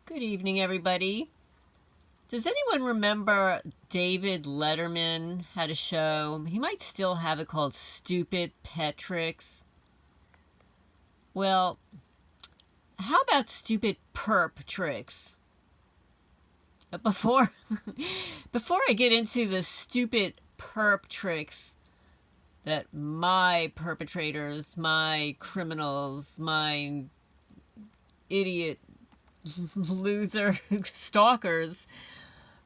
Good evening, everybody. Does anyone remember David Letterman had a show? He might still have it called Stupid Pet Tricks. Well, how about Stupid Perp Tricks? Before, before I get into the stupid perp tricks that my perpetrators, my criminals, my idiot loser stalkers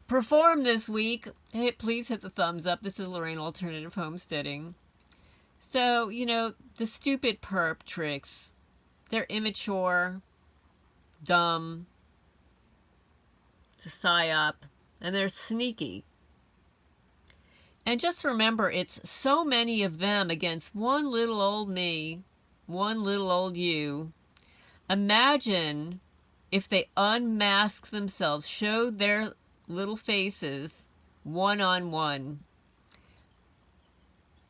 perform this week, hey, please hit the thumbs up. This is Lorraine Alternative Homesteading. So, the stupid perp tricks, they're immature, dumb, it's a psyop, and they're sneaky. And just remember, it's so many of them against one little old me, one little old you. Imagine if they unmasked themselves, showed their little faces one-on-one.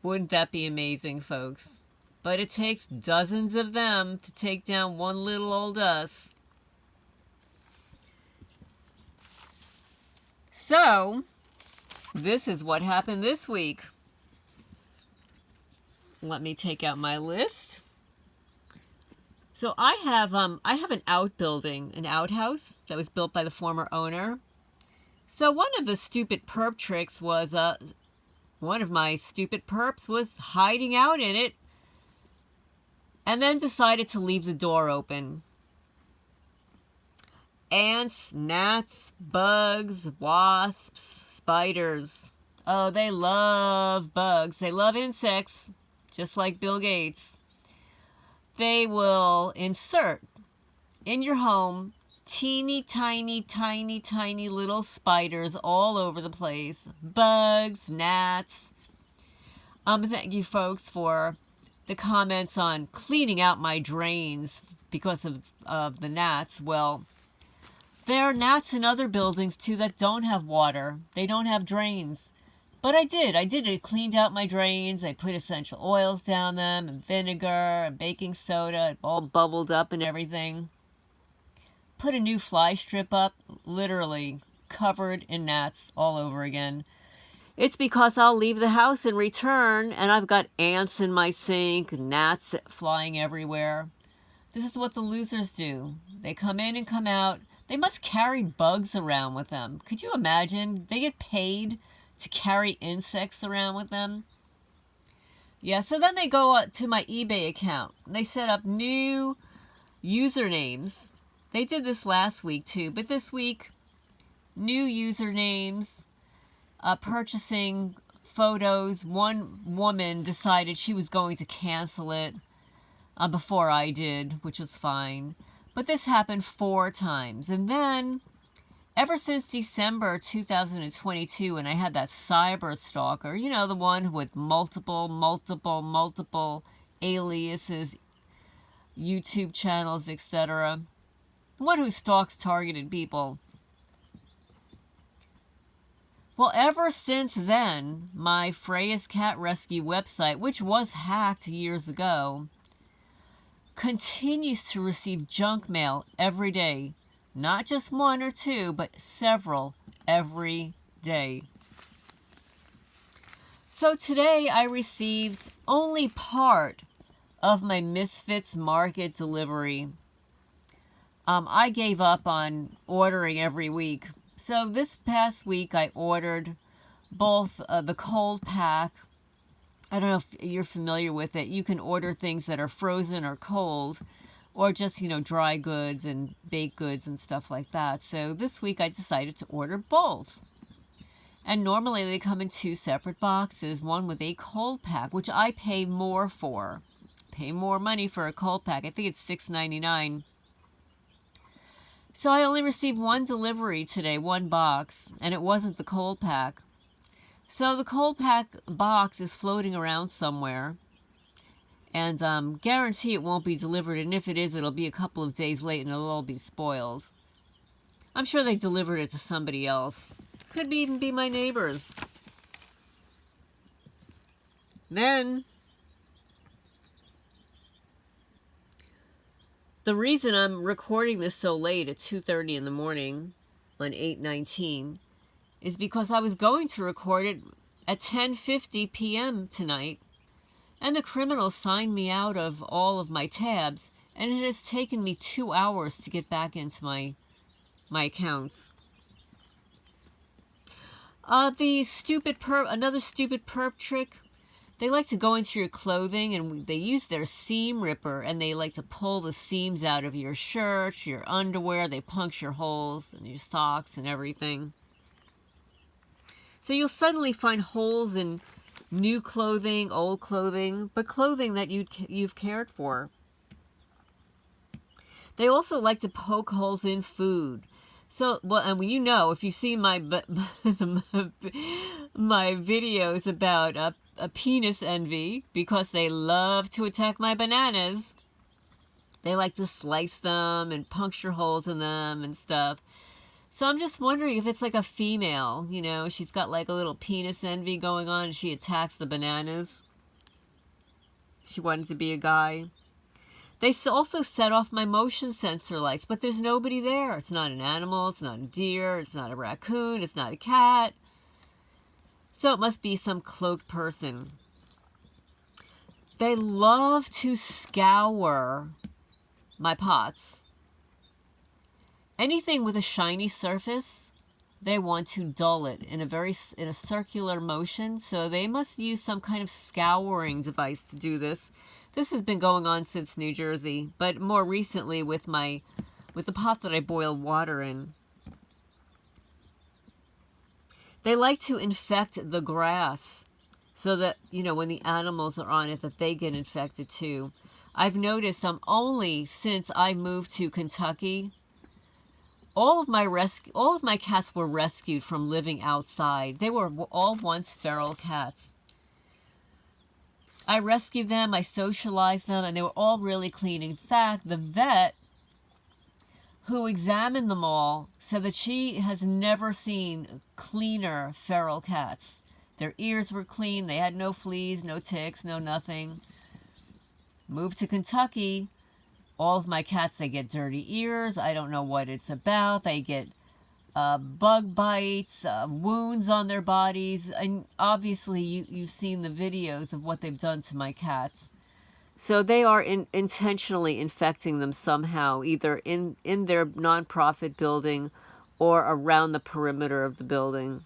Wouldn't that be amazing, folks? But it takes dozens of them to take down one little old us. So, this is what happened this week. Let me take out my list. So I have an outbuilding, an outhouse that was built by the former owner. So one of the stupid perp tricks was one of my stupid perps was hiding out in it and then decided to leave the door open. Ants, gnats, bugs, wasps, spiders. Oh, they love bugs. They love insects, just like Bill Gates. They will insert in your home teeny tiny little spiders all over the place. Bugs, gnats. Thank you folks for the comments on cleaning out my drains because of the gnats. Well, there are gnats in other buildings too that don't have water. They don't have drains. But I did. I cleaned out my drains. I put essential oils down them and vinegar and baking soda. It all bubbled up and everything. Put a new fly strip up, literally covered in gnats all over again. It's because I'll leave the house and return and I've got ants in my sink, gnats flying everywhere. This is what the losers do. They come in and come out. They must carry bugs around with them. Could you imagine? They get paid to carry insects around with them. Yeah, so then they go to my eBay account. They set up new usernames. They did this last week too, but this week, new usernames, purchasing photos. One woman decided she was going to cancel it before I did, which was fine. But this happened 4 times. And then ever since December 2022, when I had that cyber stalker, the one with multiple aliases, YouTube channels, etc., the one who stalks targeted people. Well, ever since then, my Freya's Cat Rescue website, which was hacked years ago, continues to receive junk mail every day. Not just 1 or 2, but several every day. So today I received only part of my Misfits Market delivery. I gave up on ordering every week. So this past week I ordered both the cold pack. I don't know if you're familiar with it. You can order things that are frozen or cold, or just, dry goods and baked goods and stuff like that. So this week I decided to order both. And normally they come in 2 separate boxes, one with a cold pack, which I pay more for. Pay more money for a cold pack. I think it's $6.99. So I only received 1 delivery today, 1 box, and it wasn't the cold pack. So the cold pack box is floating around somewhere. And guarantee it won't be delivered, and if it is, it'll be a couple of days late and it'll all be spoiled. I'm sure they delivered it to somebody else. Could even be my neighbors. Then The reason I'm recording this so late at 2:30 in the morning on 8/19 is because I was going to record it at 10:50 p.m. tonight, and the criminal signed me out of all of my tabs, and it has taken me 2 hours to get back into my accounts. The stupid perp, another stupid perp trick. They like to go into your clothing and they use their seam ripper and they like to pull the seams out of your shirts, your underwear. They puncture holes in your socks and everything. So you'll suddenly find holes in new clothing, old clothing, but clothing that you've cared for. They also like to poke holes in food. So, well, and you know, if you've seen my videos about a penis envy, because they love to attack my bananas. They like to slice them and puncture holes in them and stuff. So I'm just wondering if it's like a female, you know, she's got like a little penis envy going on and she attacks the bananas. She wanted to be a guy. They also set off my motion sensor lights, but there's nobody there. It's not an animal, it's not a deer, it's not a raccoon, it's not a cat. So it must be some cloaked person. They love to scour my pots. Anything with a shiny surface, they want to dull it in a circular motion. So they must use some kind of scouring device to do this. This has been going on since New Jersey, but more recently with the pot that I boil water in. They like to infect the grass so that, you know, when the animals are on it, that they get infected too. I've noticed only since I moved to Kentucky, all of my cats were rescued from living outside. They were all once feral cats. I rescued them, I socialized them, and they were all really clean. In fact, the vet who examined them all said that she has never seen cleaner feral cats. Their ears were clean, they had no fleas, no ticks, no nothing. Moved to Kentucky, all of my cats, they get dirty ears. I don't know what it's about. They get bug bites, wounds on their bodies, and obviously you've seen the videos of what they've done to my cats. So they are intentionally infecting them somehow, either in their nonprofit building or around the perimeter of the building.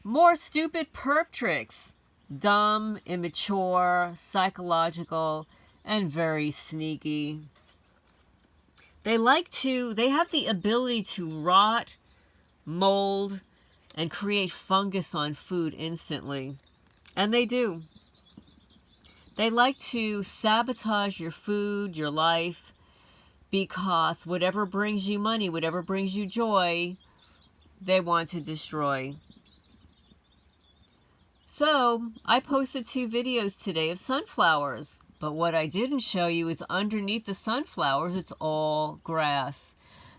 More stupid perp tricks. Dumb, immature, psychological, and very sneaky. They have the ability to rot, mold, and create fungus on food instantly. And they do. They like to sabotage your food, your life, because whatever brings you money, whatever brings you joy, they want to destroy. So, I posted 2 videos today of sunflowers. But what I didn't show you is underneath the sunflowers, it's all grass.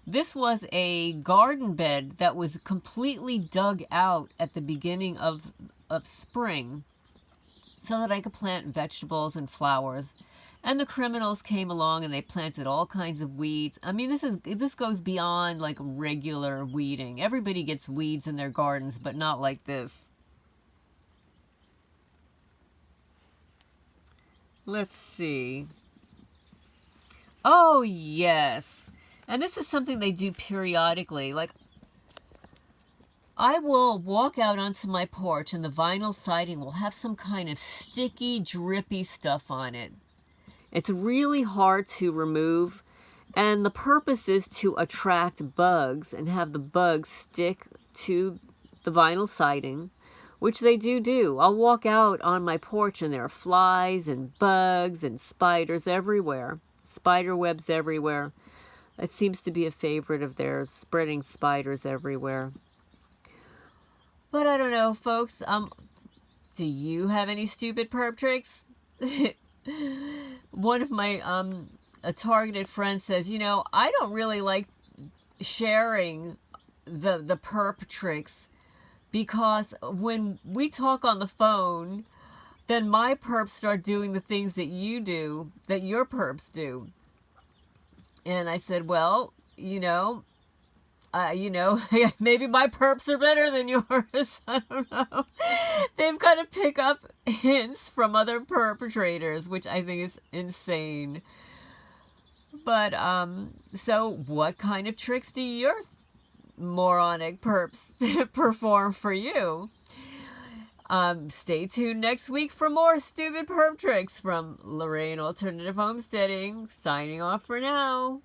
This was a garden bed that was completely dug out at the beginning of spring so that I could plant vegetables and flowers. And the criminals came along and they planted all kinds of weeds. I mean, this goes beyond like regular weeding. Everybody gets weeds in their gardens, but not like this. Let's see. Oh, yes. And this is something they do periodically. Like, I will walk out onto my porch and the vinyl siding will have some kind of sticky, drippy stuff on it. It's really hard to remove. And the purpose is to attract bugs and have the bugs stick to the vinyl siding, which they do. I'll walk out on my porch and there are flies and bugs and spiders everywhere. Spider webs everywhere. It seems to be a favorite of theirs, spreading spiders everywhere. But I don't know, folks. Do you have any stupid perp tricks? One of my a targeted friend says, you know, I don't really like sharing the perp tricks, because when we talk on the phone, then my perps start doing the things that you do, that your perps do. And I said, well, maybe my perps are better than yours. I don't know. They've got to pick up hints from other perpetrators, which I think is insane. But, so what kind of tricks do your moronic perps perform for you? Stay tuned next week for more stupid perp tricks from Lorraine Alternative Homesteading. Signing off for now.